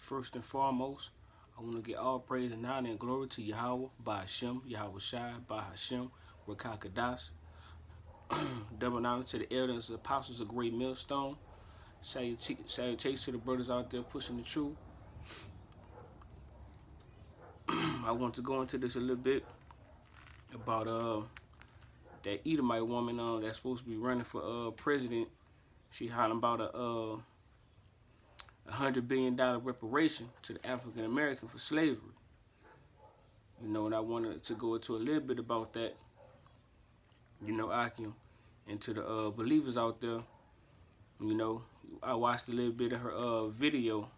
First and foremost, I want to give all praise and honor and glory to Yahweh, by Hashem, Yahweh Shai, by Hashem, Rakakadas. Double honor to the elders, the apostles, of great millstone. Salutations to the brothers out there pushing the truth. I want to go into this a little bit about that Edomite woman that's supposed to be running for president. She hollering about a $100 billion reparation to the African American for slavery. You know, and I wanted to go into a little bit about that. You know, Akim, and to the believers out there. You know, I watched a little bit of her video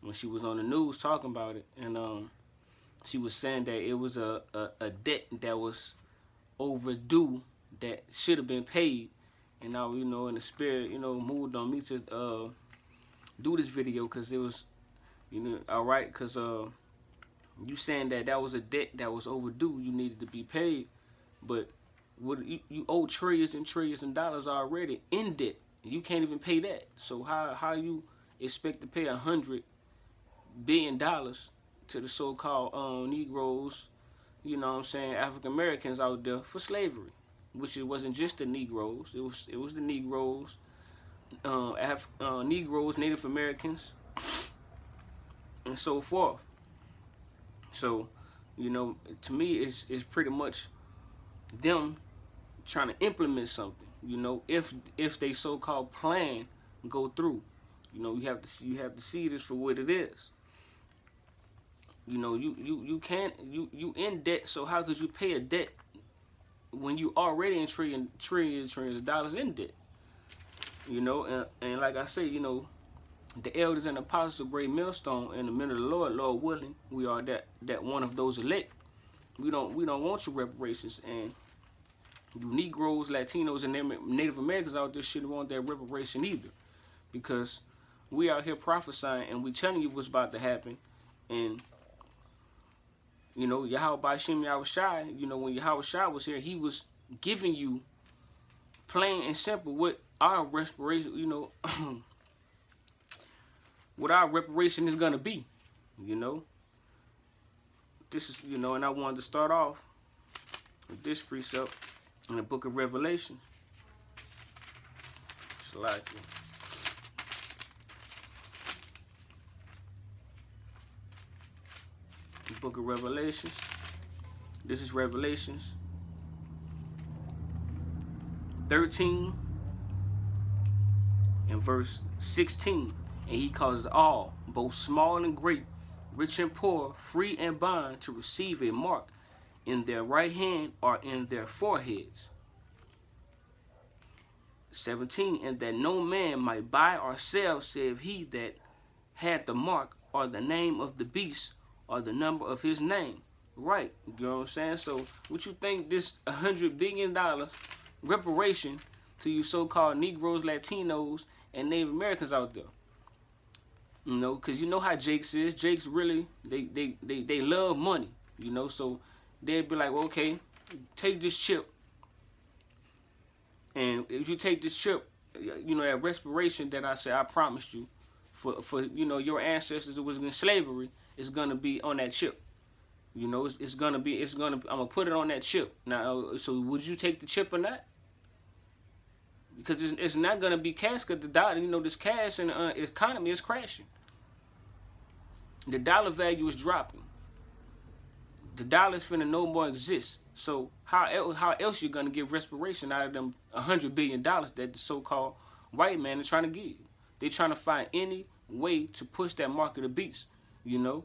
when she was on the news talking about it, and she was saying that it was a debt that was overdue that should have been paid, and now, you know, in the spirit, you know, moved on me to do this video because it was, you know, all right, because you saying that was a debt that was overdue, you needed to be paid, but what you owe trillions and trillions of dollars already in debt. You can't even pay that. So how you expect to pay $100 billion to the so-called Negroes, you know what I'm saying, African Americans out there for slavery, which it wasn't just the Negroes. It was the Negroes, Negroes, Native Americans, and so forth. So, you know, to me, it's pretty much them trying to implement something. You know, if they so-called plan go through, you know, you have to see this for what it is. You know, you can't you in debt. So how could you pay a debt when you already in trillions of dollars in debt? You know, and like I say, you know, the elders and apostles of great millstone, in the minute of the Lord willing, we are that one of those elect. We don't want your reparations, and you Negroes, Latinos, and Native Americans out there shouldn't want that reparation either, because we out here prophesying and we telling you what's about to happen. And you know, Yahweh by Shem Yahweh Shai, you know, when Yahweh Shai was here, he was giving you plain and simple what our reparation, you know, what our reparation is gonna be. You know, this is, you know, and I wanted to start off with this precept in the book of Revelation. The book of Revelations. This is Revelations 13 and verse 16. And he causes all, both small and great, rich and poor, free and bond, to receive a mark in their right hand or in their foreheads. 17, and that no man might buy or sell save he that had the mark or the name of the beast or the number of his name. Right, you know what I'm saying? So what you think this $100 billion reparation to you so-called Negroes, Latinos, and Native Americans out there? You know, because you know how Jake's is. Jake's really, they love money, you know, so they'd be like, well, okay, take this chip. And if you take this chip, you know, that respiration that I said I promised you for you know, your ancestors that was in slavery is going to be on that chip. You know, I'm going to put it on that chip. Now, so would you take the chip or not? Because it's not going to be cash, because the dollar, you know, this cash and economy is crashing. The dollar value is dropping. The dollar's finna no more exist. So how else you gonna get respiration out of them $100 billion that the so-called white man is trying to give you? They trying to find any way to push that market of beast, you know.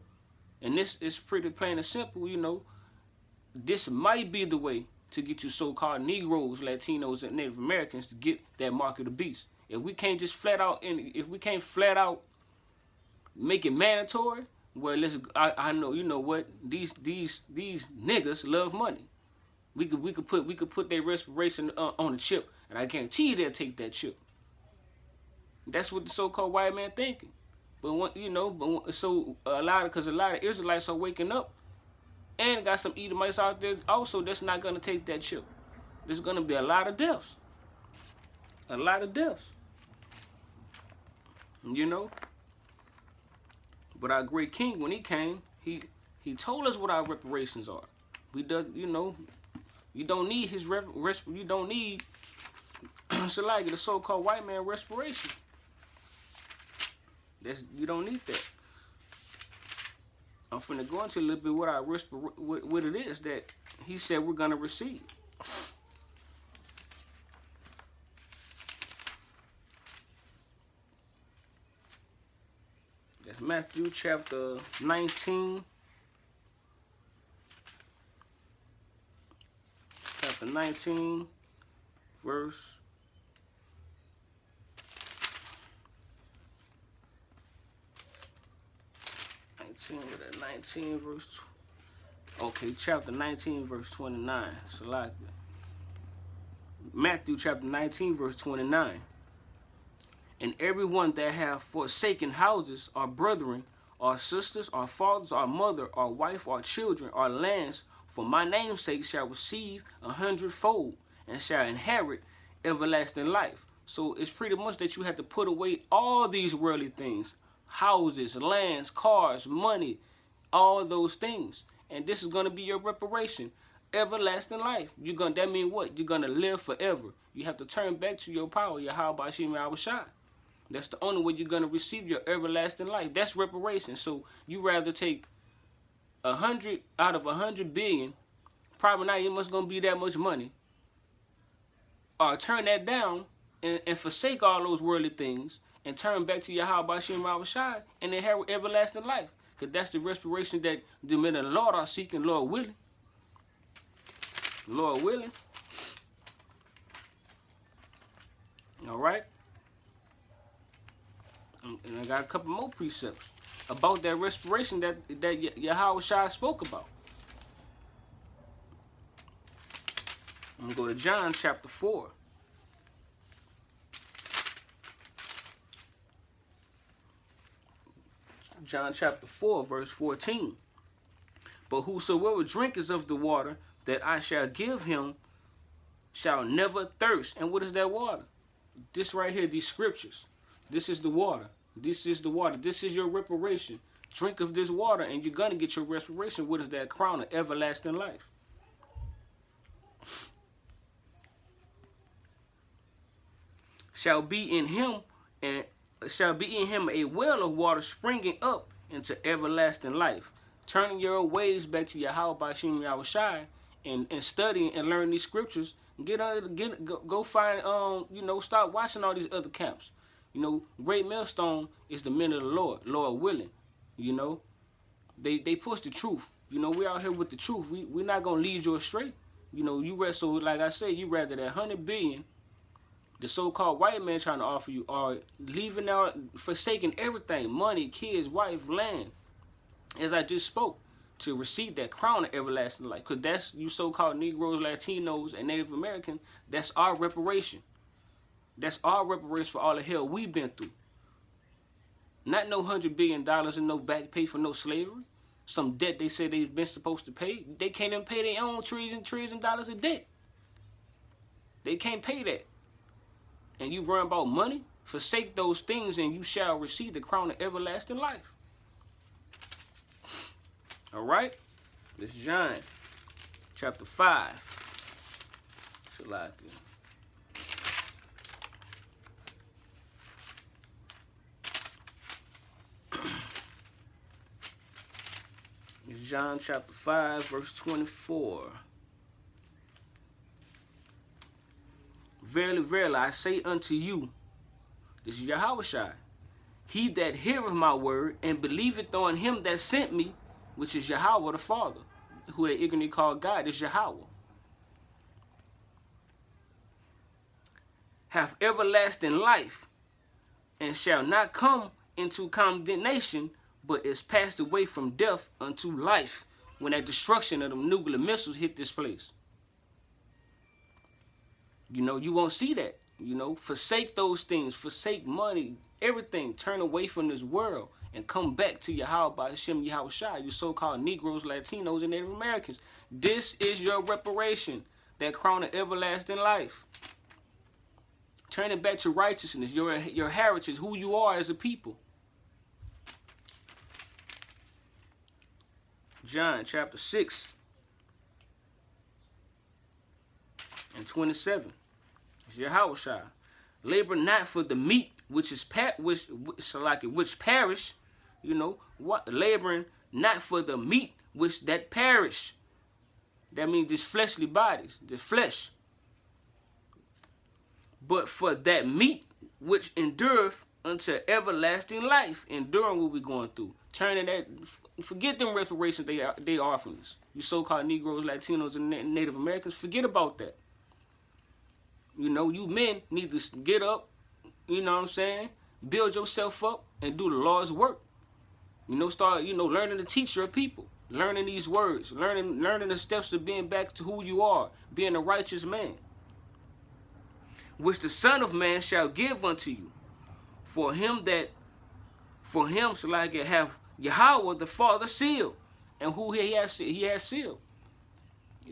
And this is pretty plain and simple, you know. This might be the way to get you so-called Negroes, Latinos, and Native Americans to get that market of beast. If we can't just flat out make it mandatory, well, I know, you know what, these niggas love money. We could put their respiration on the chip, and I guarantee you they'll take that chip. That's what the so-called white man thinking. But you know, so a lot of Israelites are waking up, and got some Edomites out there also that's not gonna take that chip. There's gonna be a lot of deaths. A lot of deaths. You know. But our great king, when he came, he told us what our reparations are. We do, you know, you don't need his you don't need Salagi, the so-called white man respiration. You don't need that. I'm finna go into a little bit what our what it is that he said we're gonna receive. That's Matthew chapter 19. Chapter 19, verse 19 verse. Okay, chapter 19 verse 29. So like Matthew chapter 19 verse 29. And everyone that hath forsaken houses, or brethren, or sisters, or fathers, or mother, or wife, or children, or lands, for my name's sake shall receive 100-fold, and shall inherit everlasting life. So it's pretty much that you have to put away all these worldly things. Houses, lands, cars, money, all those things. And this is going to be your reparation. Everlasting life. That means what? You're going to live forever. You have to turn back to your power, your Yahweh Shem Yahweh Shai. That's the only way you're going to receive your everlasting life. That's reparation. So you rather take 100 out of 100 billion, probably not even much going to be that much money, or turn that down and forsake all those worldly things and turn back to Yahweh Shem Yahweh Shai and inherit everlasting life. Because that's the respiration that the men of the Lord are seeking, Lord willing. Lord willing. All right. And I got a couple more precepts about that respiration that Yahweh Shai spoke about. I'm going to go to John chapter 4. John chapter 4, verse 14. But whosoever drinketh of the water that I shall give him shall never thirst. And what is that water? This right here, these scriptures. This is the water. This is the water. This is your reparation. Drink of this water and you're going to get your respiration. What is that? Crown of everlasting life. Shall be in him a well of water springing up into everlasting life. Turning your ways back to Yahweh Shem Yahweh Shai and studying and learning these scriptures. Go find start watching all these other camps. Great Millstone is the men of the Lord, Lord willing. They push the truth. We out here with the truth. We're not gonna lead you astray. So like I said, you rather that 100 billion the so-called white man trying to offer you, are leaving out, forsaking everything, money, kids, wife, land, as I just spoke, to receive that crown of everlasting life. Because that's, you so-called Negroes, Latinos, and Native Americans, that's our reparation. That's our reparation for all the hell we've been through. Not no $100 billion and no back pay for no slavery. Some debt they said they've been supposed to pay. They can't even pay their own trees and dollars of debt. They can't pay that. And you worry about money? Forsake those things and you shall receive the crown of everlasting life. All right? This is John chapter 5. Shalaki. It's John chapter 5, verse 24. Verily, verily, I say unto you, this is Yahweh Shai, he that heareth my word and believeth on him that sent me, which is Yahweh the Father, who they ignorantly call God, is Yahweh, hath everlasting life, and shall not come into condemnation, but is passed away from death unto life, when that destruction of them nuclear missiles hit this place. You won't see that. Forsake those things, forsake money, everything. Turn away from this world and come back to Yahweh Hashem Yahweh Shai, you so-called Negroes, Latinos, and Native Americans. This is your reparation, that crown of everlasting life. Turning back to righteousness, your heritage, who you are as a people. John chapter 6 and 27. It's Yahushua. Labor not for the meat which perish, you know, what laboring not for the meat which that perish. That means this fleshly bodies, this flesh. But for that meat which endureth unto everlasting life. Enduring what we're going through. Turning that, forget them reparations they offering us. You so-called Negroes, Latinos, and Native Americans, forget about that. You know, you men need to get up, you know what I'm saying? Build yourself up and do the Lord's work. You know, start, you know, learning to teach your people. Learning these words. Learning the steps of being back to who you are. Being a righteous man. Which the Son of Man shall give unto you. For him shall I have Yahweh the Father sealed. And who he has sealed?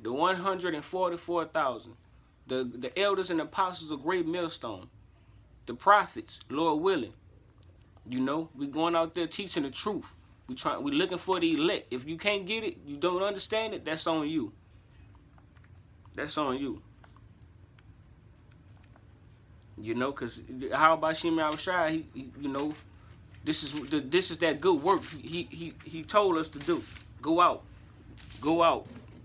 The 144,000. The elders and apostles of great millstone. The prophets, Lord willing. You know, we going out there teaching the truth. We looking for the elect. If you can't get it, you don't understand it, that's on you. That's on you. You know, because how about Shimei Awashai? He, you know, this is that good work he told us to do. Go out,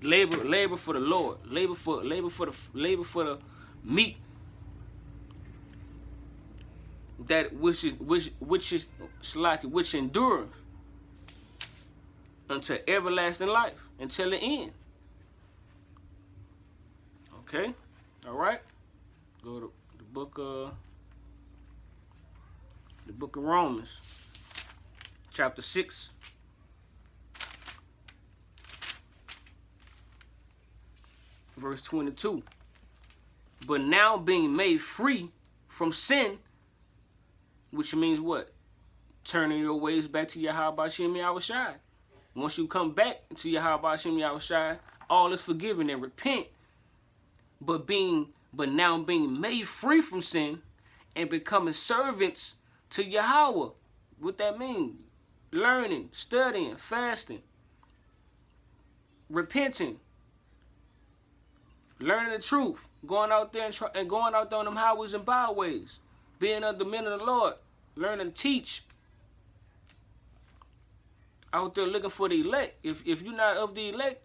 labor for the Lord, labor for the meat that which endureth unto everlasting life, until the end. Okay, all right. Go to the book of Romans, chapter 6. Verse 22. But now being made free from sin, which means what? Turning your ways back to Yahweh Shem Yahushai. Once you come back to Yahweh Shem Yahushai, all is forgiven and repent. But now being made free from sin and becoming servants to Yahweh. What that mean? Learning, studying, fasting, repenting, learning the truth, going out there and going out there on them highways and byways, being under the men of the Lord, learning to teach. Out there looking for the elect. If you're not of the elect,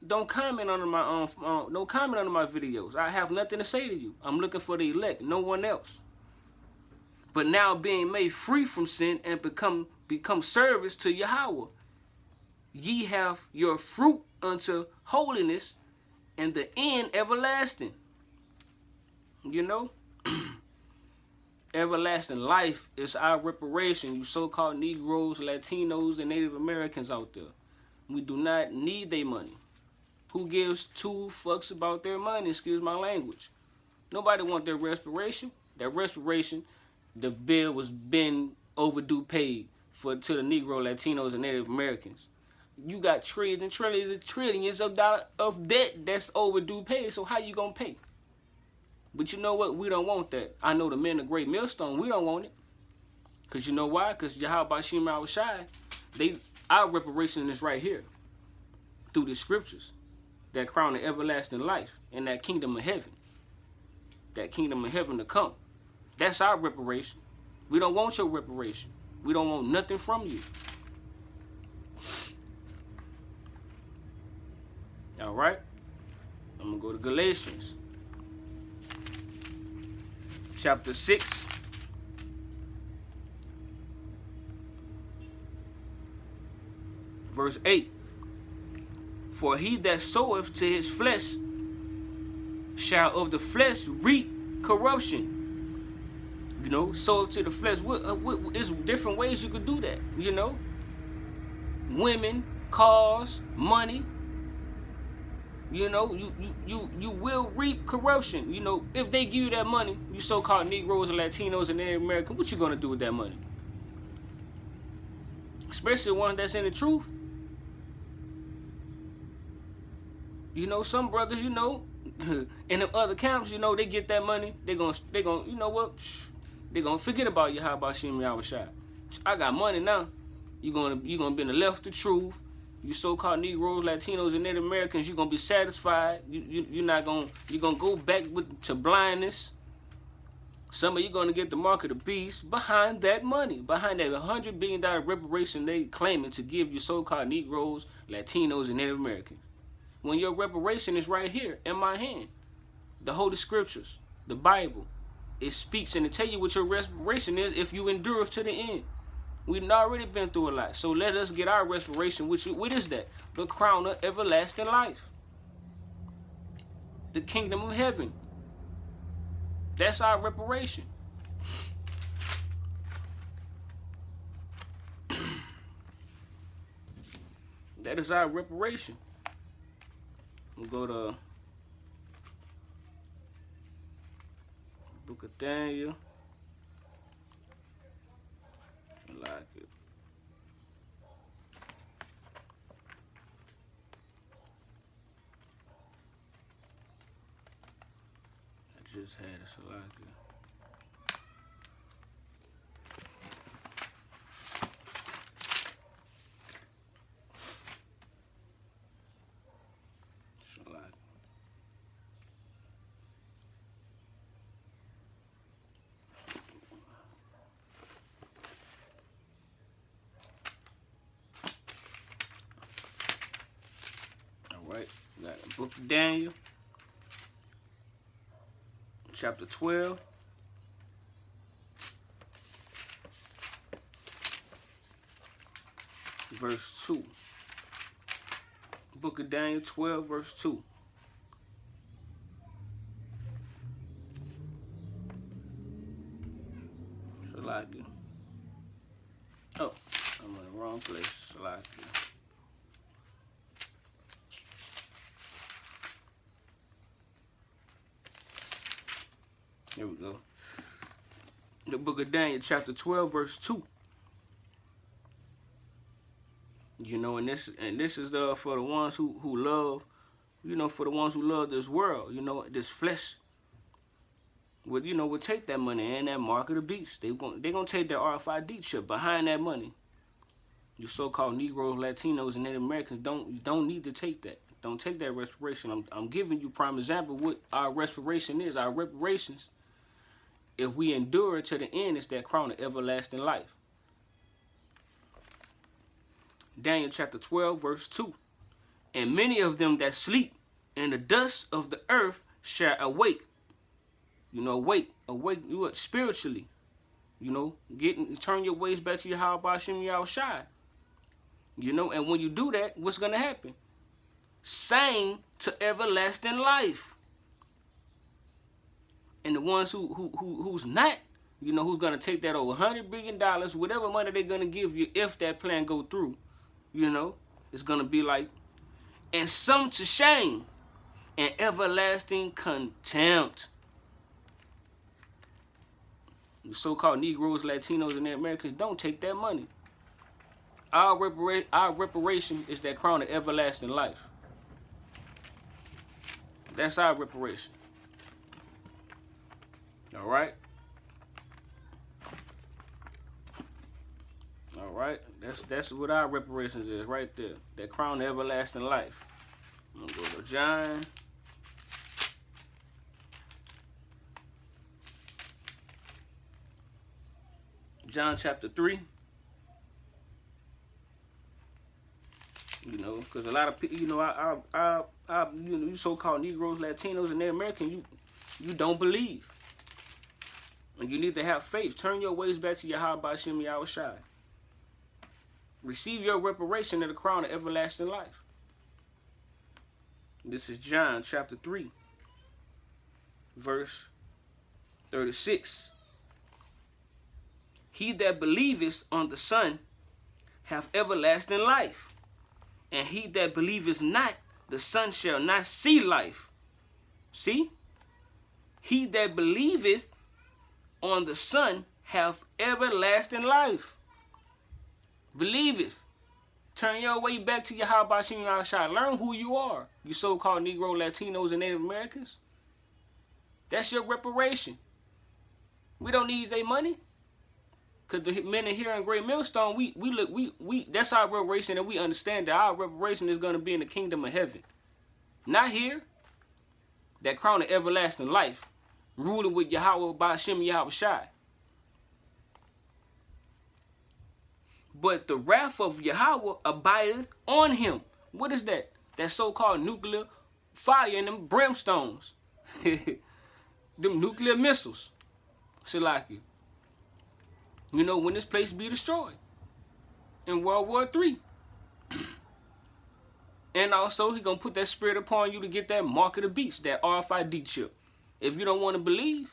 don't comment under my don't comment under my videos. I have nothing to say to you. I'm looking for the elect, no one else. But now being made free from sin and become servants to Yahweh, ye have your fruit unto holiness, and the end everlasting. You know? Everlasting life is our reparation, you so-called Negroes, Latinos, and Native Americans out there. We do not need their money. Who gives two fucks about their money? Excuse my language. Nobody want their reparation. That reparation, the bill was been overdue paid to the Negro, Latinos, and Native Americans. You got trillions and trillions and trillions of debt that's overdue paid. So how you gonna pay? But you know what? We don't want that. I know the men of Great Millstone, we don't want it. Because you know why? Because Yahweh Shem Awashai, our reparation is right here. Through the scriptures. That crown of everlasting life. And that kingdom of heaven. That kingdom of heaven to come. That's our reparation. We don't want your reparation. We don't want nothing from you. Alright? I'm going to go to Galatians. Chapter 6. Verse 8. For he that soweth to his flesh shall of the flesh reap corruption. You know, sow to the flesh. There's different ways you could do that, you know. Women, cars, money. You know, you will reap corruption. You know, if they give you that money, you so-called Negroes and Latinos and Native Americans, what you gonna do with that money? Especially one that's in the truth. You know, some brothers, you know, in the other camps, you know, they get that money, they gonna, you know what? They gonna forget about Yahweh Shem Yahushai. I got money now. You gonna be in the left of truth. You so-called Negroes, Latinos, and Native Americans, you're gonna be satisfied. You're gonna go back to blindness. Some of you gonna get the mark of the beast behind that money, behind that $100 billion reparation they claiming to give you so-called Negroes, Latinos, and Native Americans. When your reparation is right here in my hand, the Holy Scriptures, the Bible, it speaks and it tell you what your reparation is if you endure to the end. We've already been through a lot, so let us get our reparation. What is that? The crown of everlasting life, the kingdom of heaven. That's our reparation. That is our reparation. We'll go to Book of Daniel. I like it. I just had it, so I like it. Right, we got the Book of Daniel, chapter 12, verse 2. Book of Daniel 12, verse 2. Salaki. Oh, I'm in the wrong place. Salaki. Here we go. The Book of Daniel, chapter 12, verse 2. You know, and this is for the ones who love, you know, for the ones who love this world, you know, this flesh. Would take that money and that mark of the beast. They gonna take their RFID chip behind that money. You so-called Negroes, Latinos, and Native Americans don't need to take that. Don't take that respiration. I'm giving you prime example what our respiration is. Our reparations, if we endure to the end, is that crown of everlasting life. Daniel chapter 12, verse 2. And many of them that sleep in the dust of the earth shall awake. You know, awake you spiritually. You know, turn your ways back to your how about Shem Yahushai. You know, and when you do that, what's gonna happen? Same to everlasting life. And the ones who's not, you know, who's gonna take that over $100 billion, whatever money they're gonna give you if that plan go through, you know, it's gonna be like, and some to shame and everlasting contempt. The so-called Negroes, Latinos, and Native Americans don't take that money. Our reparation is that crown of everlasting life. That's our reparation. All right. All right. That's what our reparations is right there. That crown of everlasting life. I'm gonna go to John. John chapter 3. You know, because a lot of people, you know, you know, you so-called Negroes, Latinos, and Native American, you don't believe. And you need to have faith. Turn your ways back to Yahweh Shem Yahushai. Receive your reparation of the crown of everlasting life. This is John chapter 3, verse 36. He that believeth on the Son hath everlasting life. And he that believeth not, the Son shall not see life. See? He that believeth on the Son hath everlasting life. Believeth. Turn your way back to Yahweh Shem Yahushai. Learn who you are. You so-called Negro, Latinos, and Native Americans. That's your reparation. We don't need their money. Cause the men in here in Great Millstone, we that's our reparation, and we understand that our reparation is gonna be in the kingdom of heaven. Not here. That crown of everlasting life, ruling with Yahweh Ba'ashem Yahweh Shai. But the wrath of Yahweh abideth on him. What is that? That so-called nuclear fire and them brimstones. Them nuclear missiles. Shalaki. You know, when this place be destroyed. In World War III. And also, he going to put that spirit upon you to get that mark of the beast, that RFID chip. If you don't want to believe,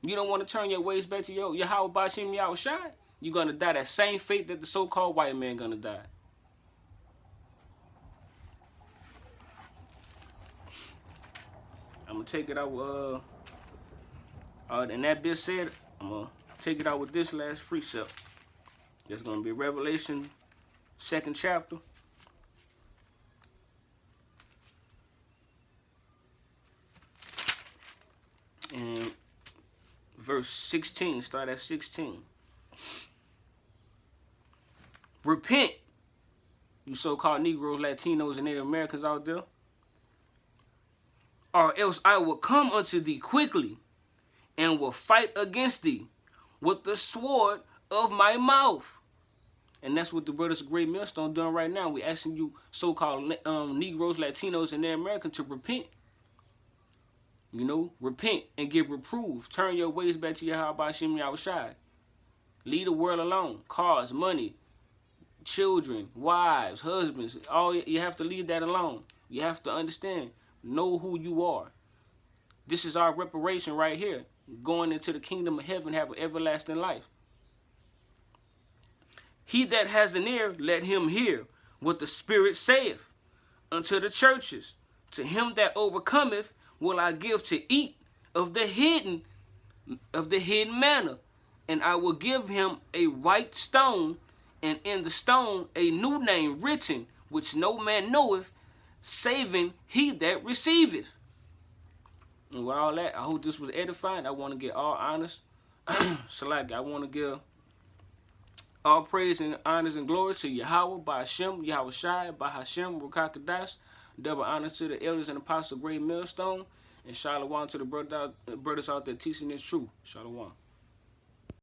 you don't want to turn your ways back to your Yahweh Ba'ashem Yahweh Shai, you're going to die that same fate that the so-called white man going to die. I'm going to take it out with, and that being said, I'm going to take it out with this last precept. It's going to be Revelation 2nd chapter. And verse 16, start at 16. Repent, you so-called Negroes, Latinos, and Native Americans out there, or else I will come unto thee quickly, and will fight against thee with the sword of my mouth. And that's what the brothers of Great Millstone doing right now. We asking you so-called Negroes, Latinos, and Native Americans to repent. You know, repent and get reproved. Turn your ways back to Yahweh Ba'ashem Yahweh Shai. Leave the world alone. Cars, money, children, wives, husbands. All you have to leave that alone. You have to understand. Know who you are. This is our reparation right here. Going into the kingdom of heaven, have an everlasting life. He that has an ear, let him hear what the Spirit saith unto the churches. To him that overcometh will I give to eat of the hidden manna, and I will give him a white stone, and in the stone a new name written, which no man knoweth, saving he that receiveth. And with all that, I hope this was edifying. I want to get all honest. Select, I want to give all praise and honors and glory to Yahweh, Ba'ashem, Yahweh Shai, Ba'ashem, Rukakadash. Double honor to the elders and apostles of Great Millstone. And shalom to the brothers out there teaching this truth. Shalom.